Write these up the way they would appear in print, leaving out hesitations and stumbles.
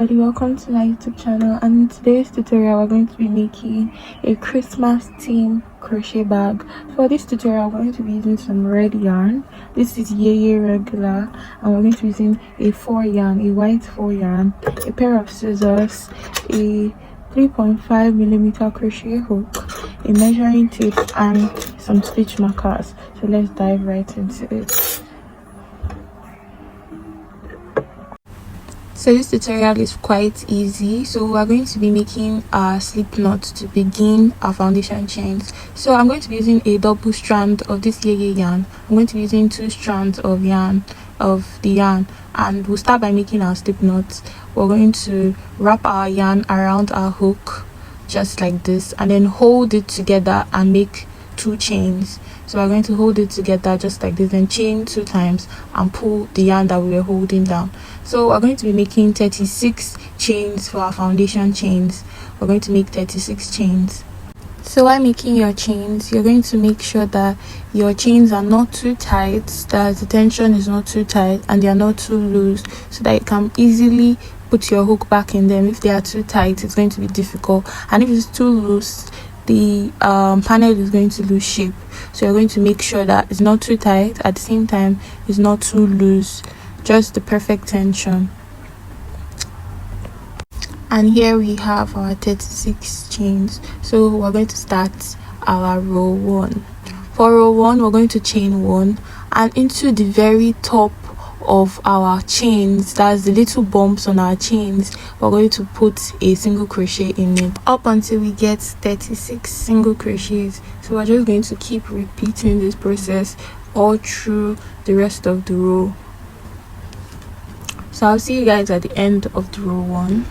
everybody, welcome to my YouTube channel, and in today's tutorial we're going to be making a Christmas theme crochet bag. For this tutorial we're going to be using some red yarn. This is YeYe Regular, and we're going to be using a 4 yarn, a white 4 yarn, a pair of scissors, a 3.5mm crochet hook, a measuring tape, and some stitch markers. So let's dive right into it. So this tutorial is quite easy. So we're going to be making our slip knot to begin our foundation chains. So I'm going to be using a double strand of this YeYe yarn. I'm going to be using 2 strands of yarn, and we'll start by making our slip knots. We're going to wrap our yarn around our hook just like this, and then hold it together and make 2 chains. So we're going to hold it together just like this and chain 2 times and pull the yarn that we were holding down. So we're going to be making 36 chains for our foundation chains. We're going to make 36 chains. So while making your chains, you're going to make sure that your chains are not too tight, that the tension is not too tight and they are not too loose, so that you can easily put your hook back in them. If they are too tight, it's going to be difficult, and if it's too loose, the panel is going to lose shape. So you're going to make sure that it's not too tight, at the same time it's not too loose, just the perfect tension. And here we have our 36 chains. So we're going to start our row 1. For row 1 we're going to chain 1, and into the very top of our chains, that's the little bumps on our chains, we're going to put a single crochet in it up until we get 36 single crochets. So we're just going to keep repeating this process all through the rest of the row. So I'll see you guys at the end of the row 1.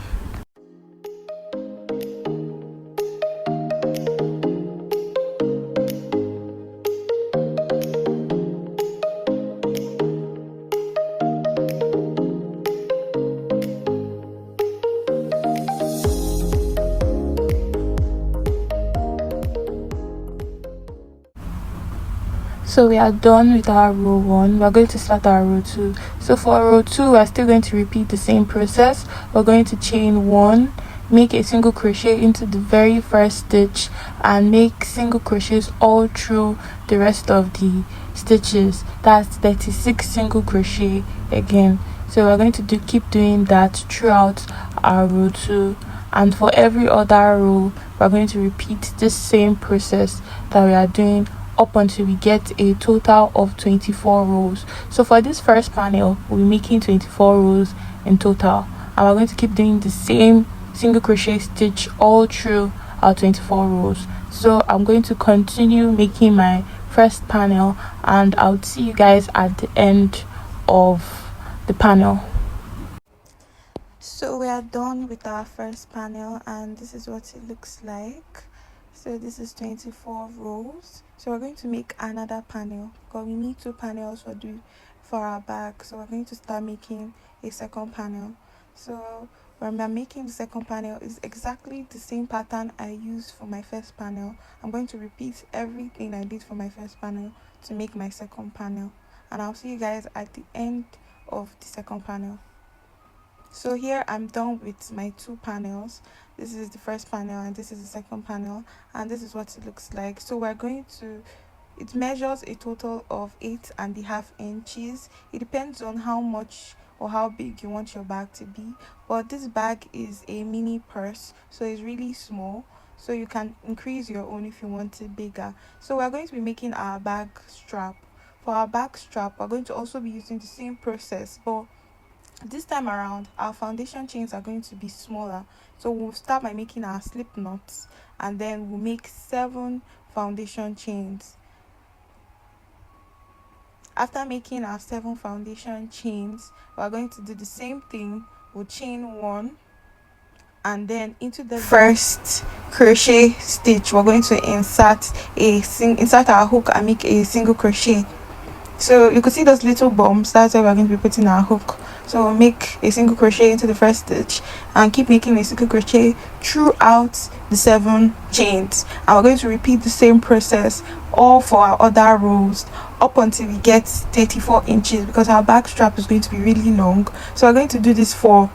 So we are done with our row 1. We're going to start our row 2. So for row 2 we're still going to repeat the same process. We're going to chain 1, make a single crochet into the very first stitch, and make single crochets all through the rest of the stitches. That's 36 single crochet again. So we're going to keep doing that throughout our row 2, and for every other row we're going to repeat this same process that we are doing up until we get a total of 24 rows. So for this first panel we'll be making 24 rows in total, and we're going to keep doing the same single crochet stitch all through our 24 rows. So I'm going to continue making my first panel, and I'll see you guys at the end of the panel. So we are done with our first panel, and this is what it looks like. So this is 24 rows. So we're going to make another panel because we need 2 panels for our bag. So we're going to start making a second panel. So when we're making the second panel, is exactly the same pattern I used for my first panel. I'm going to repeat everything I did for my first panel to make my second panel, and I'll see you guys at the end of the second panel. So here I'm done with my 2 panels. This is the first panel and this is the second panel, and this is what it looks like. So we're going to, it measures a total of 8.5 inches. It depends on how much or how big you want your bag to be, but this bag is a mini purse, so it's really small, so you can increase your own if you want it bigger. So we're going to be making our bag strap. For our bag strap we're going to also be using the same process, but this time around our foundation chains are going to be smaller. So we'll start by making our slip knots, and then we'll make 7 foundation chains. After making our 7 foundation chains, we're going to do the same thing. We'll chain 1, and then into the first crochet stitch we're going to insert our hook and make a single crochet. So you can see those little bumps, that's where we're going to be putting our hook. So we'll make a single crochet into the first stitch and keep making a single crochet throughout the 7 chains, and we're going to repeat the same process all for our other rows up until we get 34 inches, because our back strap is going to be really long. So we're going to do this for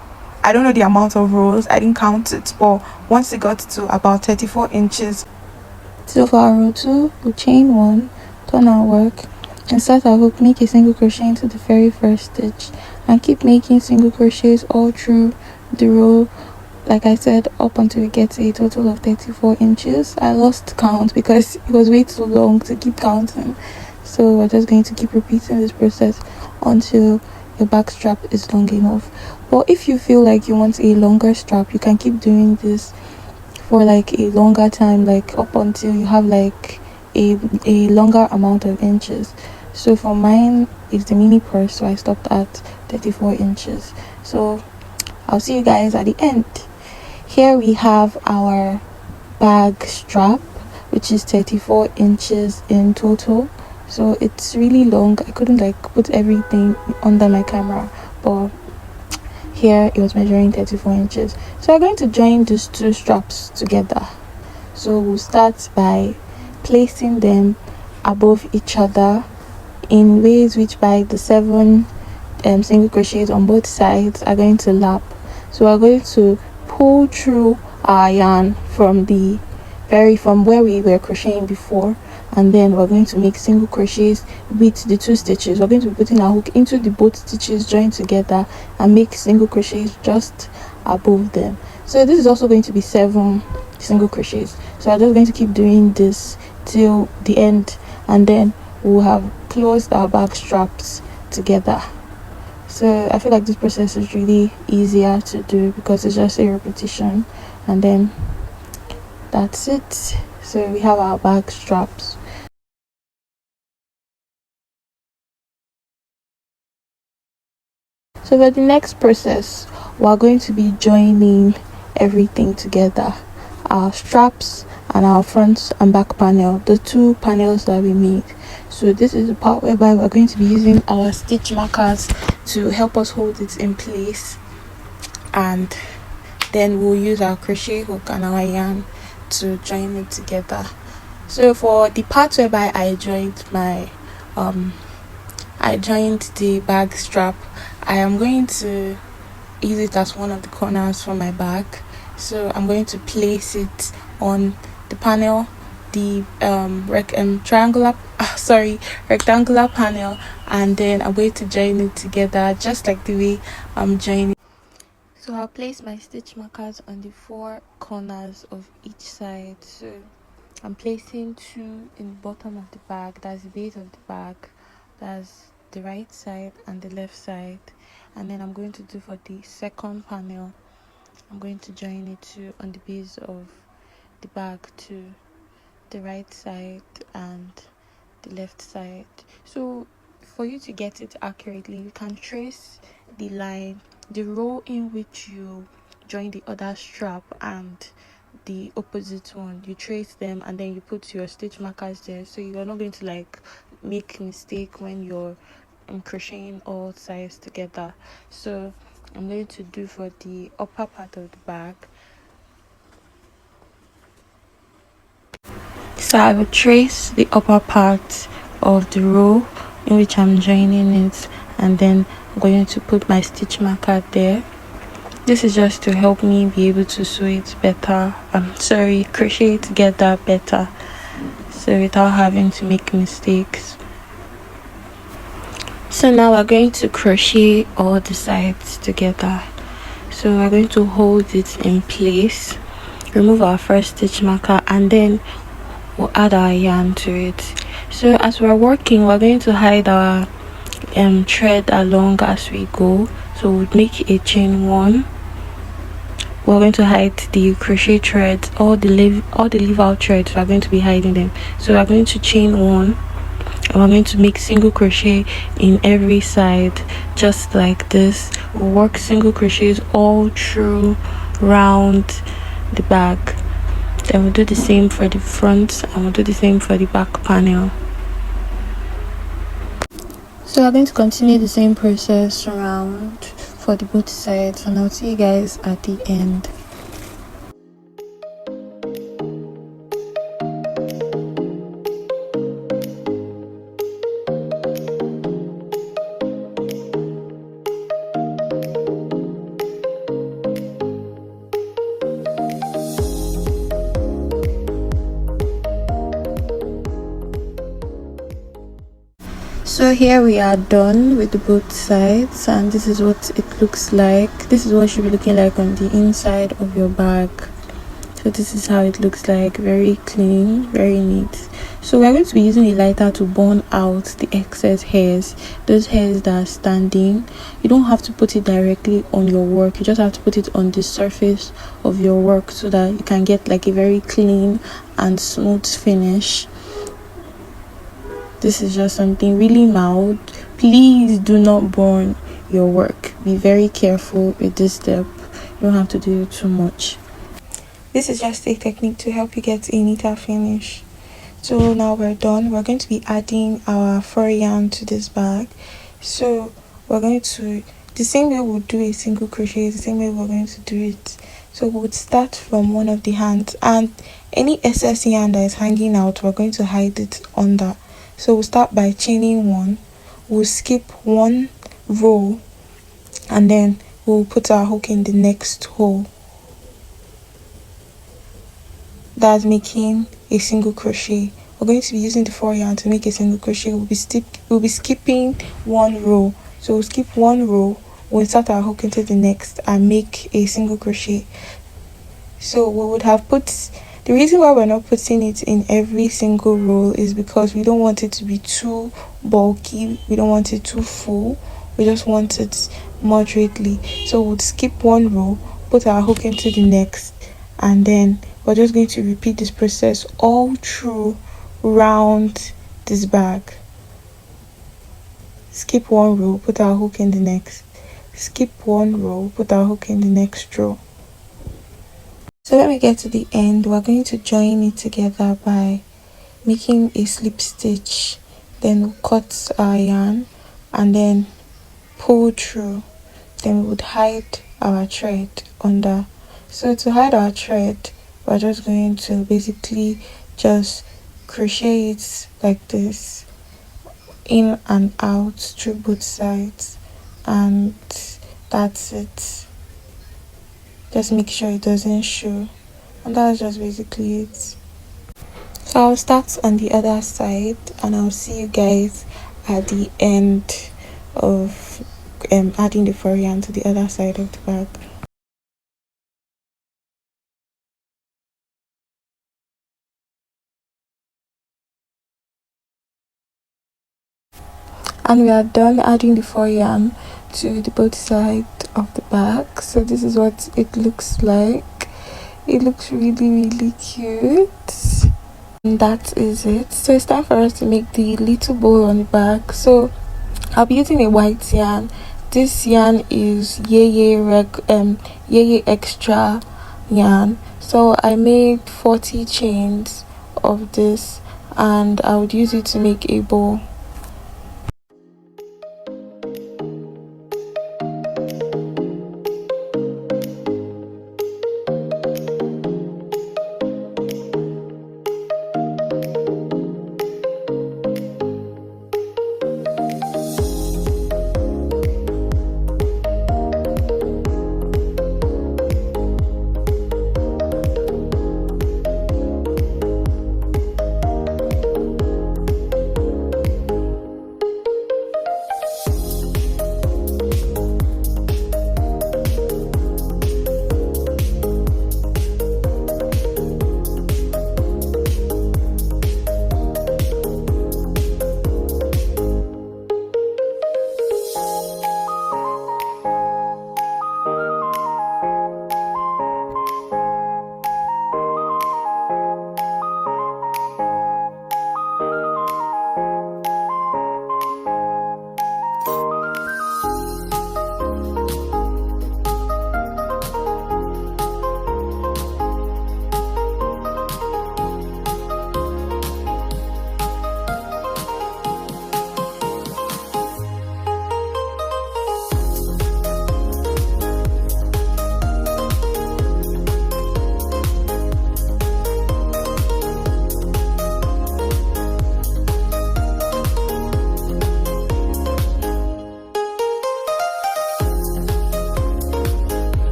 I don't know the amount of rows, I didn't count it, but once it got to about 34 inches. So for our row 2, we'll chain 1, turn our work, insert our hook, make a single crochet into the very first stitch, and keep making single crochets all through the row, like I said, up until we get to a total of 34 inches. I lost count because it was way too long to keep counting, so we're just going to keep repeating this process until your back strap is long enough. But if you feel like you want a longer strap, you can keep doing this for like a longer time, like up until you have like a longer amount of inches. So for mine, it's the mini purse, so I stopped at 34 inches. So I'll see you guys at the end. Here we have our bag strap, which is 34 inches in total, so it's really long. I couldn't like put everything under my camera, but here it was measuring 34 inches. So we're going to join these two straps together. So we'll start by placing them above each other in ways which by the 7 single crochets on both sides are going to lap. So we're going to pull through our yarn from where we were crocheting before, and then we're going to make single crochets with the 2 stitches. We're going to be putting our hook into the both stitches joined together and make single crochets just above them. So this is also going to be 7 single crochets. So I'm just going to keep doing this till the end, and then we'll have closed our back straps together. So I feel like this process is really easier to do because it's just a repetition, and then that's it. So we have our back straps. So for the next process, we're going to be joining everything together, our straps and our front and back panel, the 2 panels that we made. So this is the part whereby we're going to be using our stitch markers to help us hold it in place, and then we'll use our crochet hook and our yarn to join it together. So for the part whereby I joined the bag strap, I am going to use it as one of the corners for my back. So I'm going to place it on the panel, the rectangular panel, and then I'm going to join it together just like the way I'm joining. So I'll place my stitch markers on the 4 corners of each side. So I'm placing 2 in the bottom of the bag, that's the base of the bag, that's the right side and the left side. And then I'm going to do for the second panel, I'm going to join it to on the base of the bag to the right side and the left side. So for you to get it accurately, you can trace the line, the row in which you join the other strap and the opposite one, you trace them and then you put your stitch markers there, so you're not going to like make mistake when you're crocheting all sides together. So I'm going to do for the upper part of the bag. So I will trace the upper part of the row in which I'm joining it, and then I'm going to put my stitch marker there. This is just to help me be able to sew it better. Crochet it together better, so without having to make mistakes. So now we're going to crochet all the sides together. So we're going to hold it in place, remove our first stitch marker, and then we'll add our yarn to it. So as we're working, we're going to hide our thread along as we go. So we'll make a chain 1. We're going to hide the crochet threads, all the leave out threads. We're going to be hiding them. So we're going to chain 1, and we're going to make single crochet in every side, just like this. We'll work single crochets all through round the bag. Then we'll do the same for the front, and we'll do the same for the back panel. So we're going to continue the same process around for the both sides, and I'll see you guys at the end. So here we are done with both sides, and this is what it looks like. This is what it should be looking like on the inside of your bag. So this is how it looks like, very clean, very neat. So we're going to be using a lighter to burn out the excess hairs, those hairs that are standing. You don't have to put it directly on your work, you just have to put it on the surface of your work so that you can get like a very clean and smooth finish. This is just something really mild. Please do not burn your work. Be very careful with this step. You don't have to do it too much. This is just a technique to help you get a neater finish. So now we're done. We're going to be adding our fur yarn to this bag. So we're going to, the same way we'll do a single crochet, the same way we're going to do it. So we'll start from one of the hands, and any excess yarn that is hanging out, we're going to hide it under. So we'll start by chaining one, we'll skip one row, and then we'll put our hook in the next hole. That's making a single crochet. We're going to be using the fur yarn to make a single crochet. We'll be skipping one row. So we'll skip one row, we'll insert our hook into the next and make a single crochet. So we would have put, the reason why we're not putting it in every single row is because we don't want it to be too bulky, we don't want it too full, we just want it moderately. So we'll skip one row, put our hook into the next, and then we're just going to repeat this process all through round this bag. Skip one row, put our hook in the next, skip one row, put our hook in the next row. So when we get to the end, we're going to join it together by making a slip stitch, then we'll cut our yarn and then pull through, then we would hide our thread under. So to hide our thread, we're just going to basically just crochet it like this, in and out through both sides, and that's it. Just make sure it doesn't show, and that's just basically it. So I'll start on the other side and I'll see you guys at the end of adding the fur yarn to the other side of the bag. And we are done adding the fur yarn to the both sides of the bag. So this is what it looks like. It looks really cute, and that is it. So it's time for us to make the little bow on the back. So I'll be using a white yarn. This yarn is YeYe Extra yarn. So I made 40 chains of this, and I would use it to make a bow.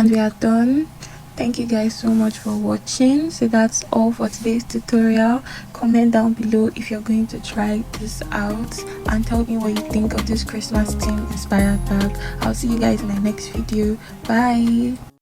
and we are done. Thank you guys so much for watching. So that's all for today's tutorial. Comment down below if you're going to try this out and tell me what you think of this Christmas theme inspired bag. I'll see you guys in my next video. Bye.